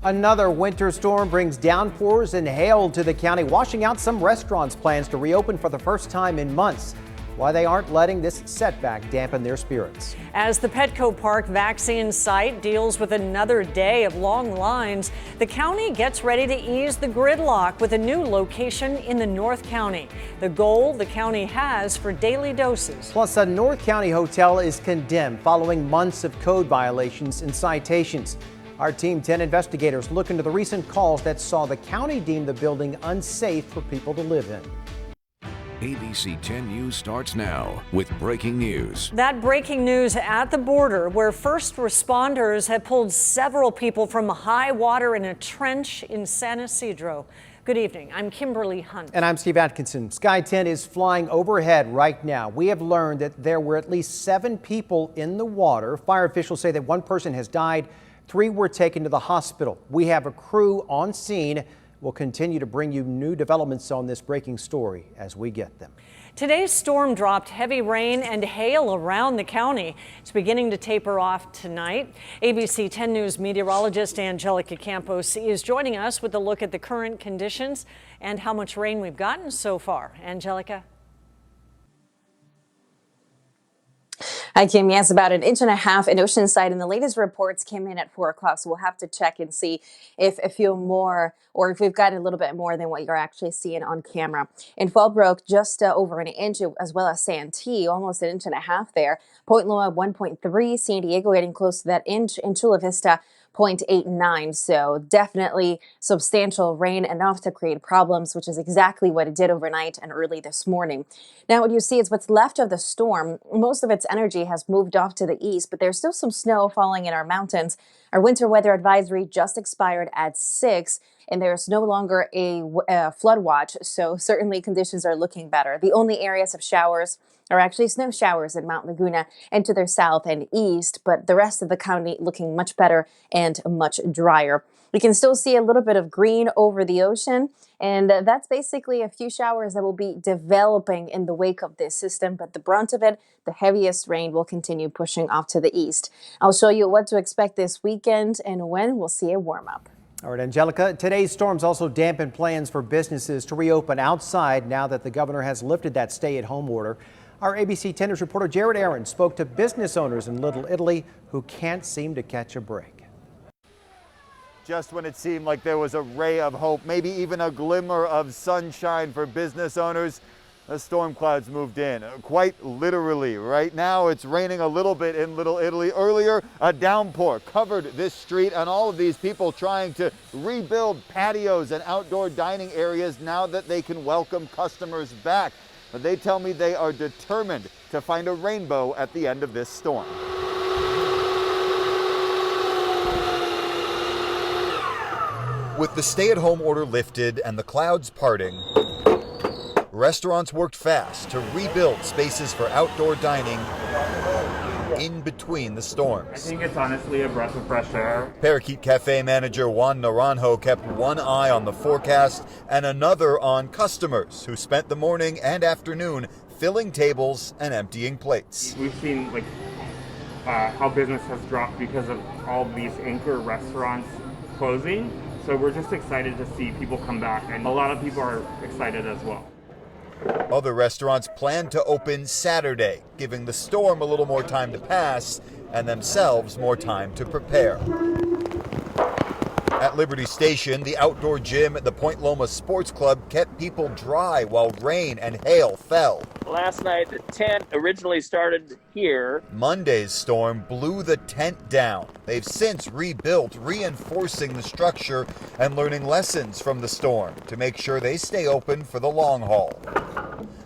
Another winter storm brings downpours and hail to the county, washing out some restaurants' plans to reopen for the first time in months. Why they aren't letting this setback dampen their spirits. As the Petco Park vaccine site deals with another day of long lines, the county gets ready to ease the gridlock with a new location in the North County. The goal the county has for daily doses. Plus, a North County hotel is condemned following months of code violations and citations. Our Team 10 investigators look into the recent calls that saw the county deem the building unsafe for people to live in. ABC 10 News starts now with breaking news. That breaking news at the border, where first responders have pulled several people from high water in a trench in San Ysidro. Good evening. I'm Kimberly Hunt. And I'm Steve Atkinson. Sky 10 is flying overhead right now. We have learned that there were at least 7 people in the water. Fire officials say that 1 person has died. 3 were taken to the hospital. We have a crew on scene. We'll continue to bring you new developments on this breaking story as we get them. Today's storm dropped heavy rain and hail around the county. It's beginning to taper off tonight. ABC 10 News meteorologist Angelica Campos is joining us with a look at the current conditions and how much rain we've gotten so far. Angelica. Hi, Kim. Yes, about 1.5 inches in Oceanside, and the latest reports came in at 4 o'clock. So we'll have to check and see if a few more, or if we've gotten a little bit more than what you're actually seeing on camera. In Fallbrook, just over 1 inch, as well as Santee, almost 1.5 inches there. Point Loma, 1.3. San Diego getting close to that inch. In Chula Vista, 0.89. So definitely substantial rain, enough to create problems, which is exactly what it did overnight and early this morning. Now what you see is what's left of the storm. Most of its energy has moved off to the east, but there's still some snow falling in our mountains. Our winter weather advisory just expired at 6, and there's no longer a flood watch, so certainly conditions are looking better. The only areas of showers are actually snow showers in Mount Laguna and to their south and east, but the rest of the county looking much better and much drier. We can still see a little bit of green over the ocean, and that's basically a few showers that will be developing in the wake of this system, but the brunt of it, the heaviest rain, will continue pushing off to the east. I'll show you what to expect this weekend and when we'll see a warm up. All right, Angelica, today's storms also dampened plans for businesses to reopen outside now that the governor has lifted that stay-at-home order. Our ABC 10 News reporter Jared Aaron spoke to business owners in Little Italy who can't seem to catch a break. Just when it seemed like there was a ray of hope, maybe even a glimmer of sunshine for business owners, the storm clouds moved in, quite literally. Right now it's raining a little bit in Little Italy. Earlier, a downpour covered this street, and all of these people trying to rebuild patios and outdoor dining areas now that they can welcome customers back. But they tell me they are determined to find a rainbow at the end of this storm. With the stay-at-home order lifted and the clouds parting, restaurants worked fast to rebuild spaces for outdoor dining in between the storms. I think it's honestly a breath of fresh air. Parakeet Cafe manager Juan Naranjo kept one eye on the forecast and another on customers who spent the morning and afternoon filling tables and emptying plates. We've seen how business has dropped because of all these anchor restaurants closing. So we're just excited to see people come back, and a lot of people are excited as well. Other restaurants plan to open Saturday, giving the storm a little more time to pass and themselves more time to prepare. At Liberty Station, the outdoor gym at the Point Loma Sports Club kept people dry while rain and hail fell. Last night, the tent originally started here. Monday's storm blew the tent down. They've since rebuilt, reinforcing the structure and learning lessons from the storm to make sure they stay open for the long haul.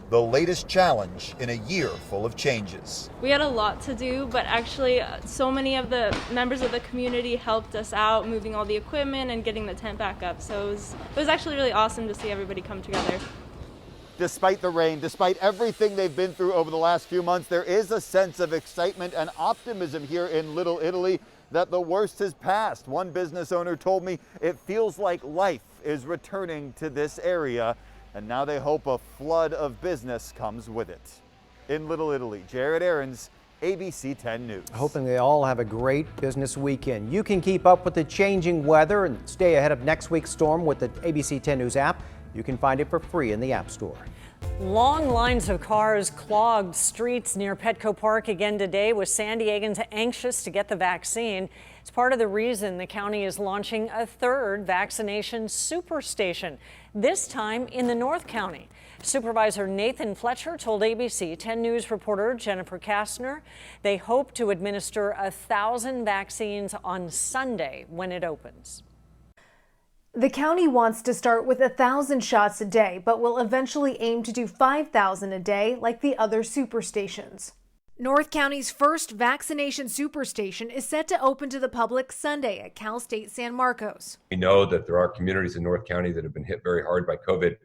The latest challenge in a year full of changes. We had a lot to do, but actually so many of the members of the community helped us out, moving all the equipment and getting the tent back up. So it was actually really awesome to see everybody come together. Despite the rain, despite everything they've been through over the last few months, there is a sense of excitement and optimism here in Little Italy that the worst has passed. One business owner told me it feels like life is returning to this area, and now they hope a flood of business comes with it. In Little Italy, Jared Aarons, ABC 10 News. Hoping they all have a great business weekend. You can keep up with the changing weather and stay ahead of next week's storm with the ABC 10 News app. You can find it for free in the App Store. Long lines of cars clogged streets near Petco Park again today, with San Diegans anxious to get the vaccine. It's part of the reason the county is launching a third vaccination superstation, this time in the North County. Supervisor Nathan Fletcher told ABC 10 News reporter Jennifer Kastner they hope to administer 1,000 vaccines on Sunday when it opens. The county wants to start with 1,000 shots a day, but will eventually aim to do 5,000 a day like the other superstations. North County's first vaccination superstation is set to open to the public Sunday at Cal State San Marcos. We know that there are communities in North County that have been hit very hard by COVID,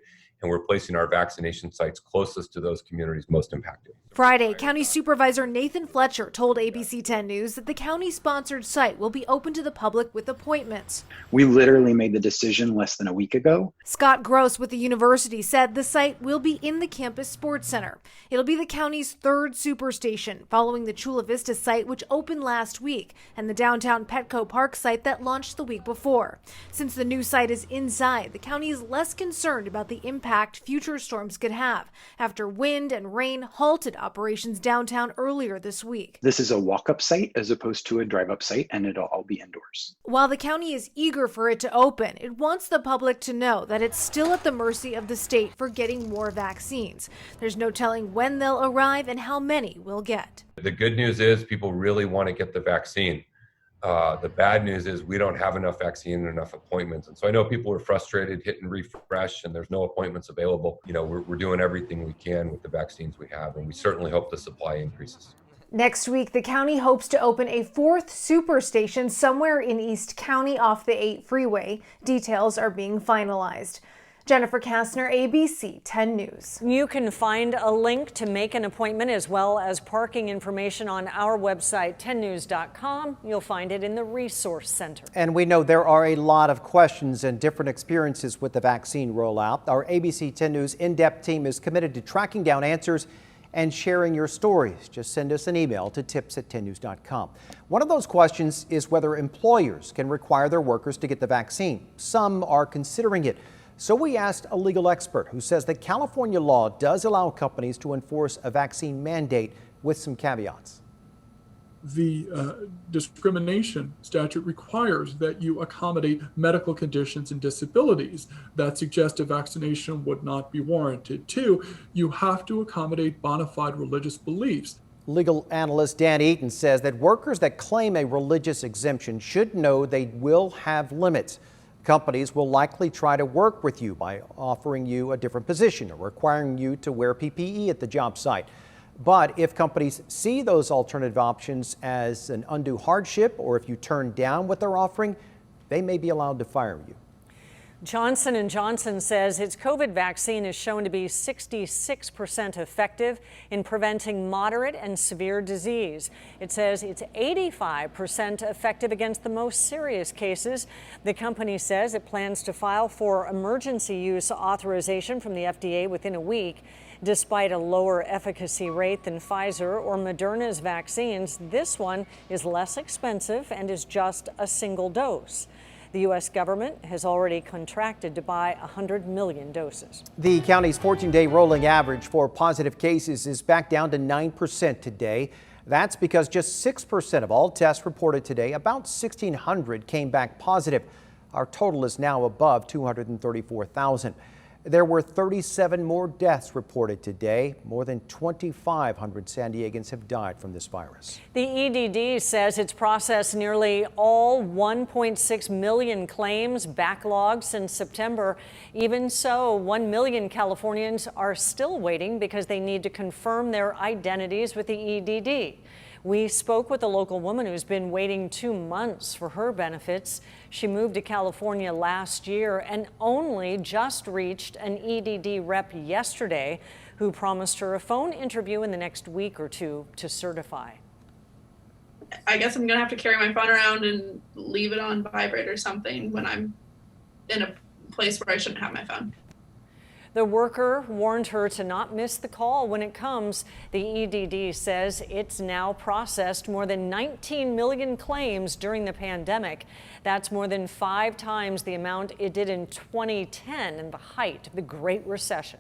and we're placing our vaccination sites closest to those communities most impacted. Friday, County Supervisor Nathan Fletcher told ABC 10 News that the county-sponsored site will be open to the public with appointments. We literally made the decision less than a week ago. Scott Gross with the university said the site will be in the campus sports center. It'll be the county's third superstation, following the Chula Vista site, which opened last week, and the downtown Petco Park site that launched the week before. Since the new site is inside, the county is less concerned about the impact future storms could have after wind and rain halted operations downtown earlier this week. This is a walk-up site as opposed to a drive-up site, and it'll all be indoors. While the county is eager for it to open, it wants the public to know that it's still at the mercy of the state for getting more vaccines. There's no telling when they'll arrive and how many we'll get. The good news is people really want to get the vaccine. The bad news is we don't have enough vaccine and enough appointments. And so I know people are frustrated, hitting refresh, and there's no appointments available. You know, we're doing everything we can with the vaccines we have, and we certainly hope the supply increases. Next week, the county hopes to open a fourth superstation somewhere in East County off the 8 freeway. Details are being finalized. Jennifer Kastner, ABC 10 News. You can find a link to make an appointment as well as parking information on our website, 10news.com. You'll find it in the Resource Center. And we know there are a lot of questions and different experiences with the vaccine rollout. Our ABC 10 News in-depth team is committed to tracking down answers and sharing your stories. Just send us an email to tips@10news.com. One of those questions is whether employers can require their workers to get the vaccine. Some are considering it. So we asked a legal expert who says that California law does allow companies to enforce a vaccine mandate with some caveats. The discrimination statute requires that you accommodate medical conditions and disabilities that suggest a vaccination would not be warranted. 2, you have to accommodate bona fide religious beliefs. Legal analyst Dan Eaton says that workers that claim a religious exemption should know they will have limits. Companies will likely try to work with you by offering you a different position or requiring you to wear PPE at the job site. But if companies see those alternative options as an undue hardship, or if you turn down what they're offering, they may be allowed to fire you. Johnson & Johnson says its COVID vaccine is shown to be 66% effective in preventing moderate and severe disease. It says it's 85% effective against the most serious cases. The company says it plans to file for emergency use authorization from the FDA within a week. Despite a lower efficacy rate than Pfizer or Moderna's vaccines, this one is less expensive and is just a single dose. The U.S. government has already contracted to buy 100 million doses. The county's 14-day rolling average for positive cases is back down to 9% today. That's because just 6% of all tests reported today, about 1,600, came back positive. Our total is now above 234,000. There were 37 more deaths reported today. More than 2,500 San Diegans have died from this virus. The EDD says it's processed nearly all 1.6 million claims backlogged since September. Even so, 1 million Californians are still waiting because they need to confirm their identities with the EDD. We spoke with a local woman who's been waiting 2 months for her benefits. She moved to California last year and only just reached an EDD rep yesterday who promised her a phone interview in the next week or two to certify. I guess I'm gonna have to carry my phone around and leave it on vibrate or something when I'm in a place where I shouldn't have my phone. The worker warned her to not miss the call when it comes. The EDD says it's now processed more than 19 million claims during the pandemic. That's more than 5 times the amount it did in 2010, in the height of the Great Recession.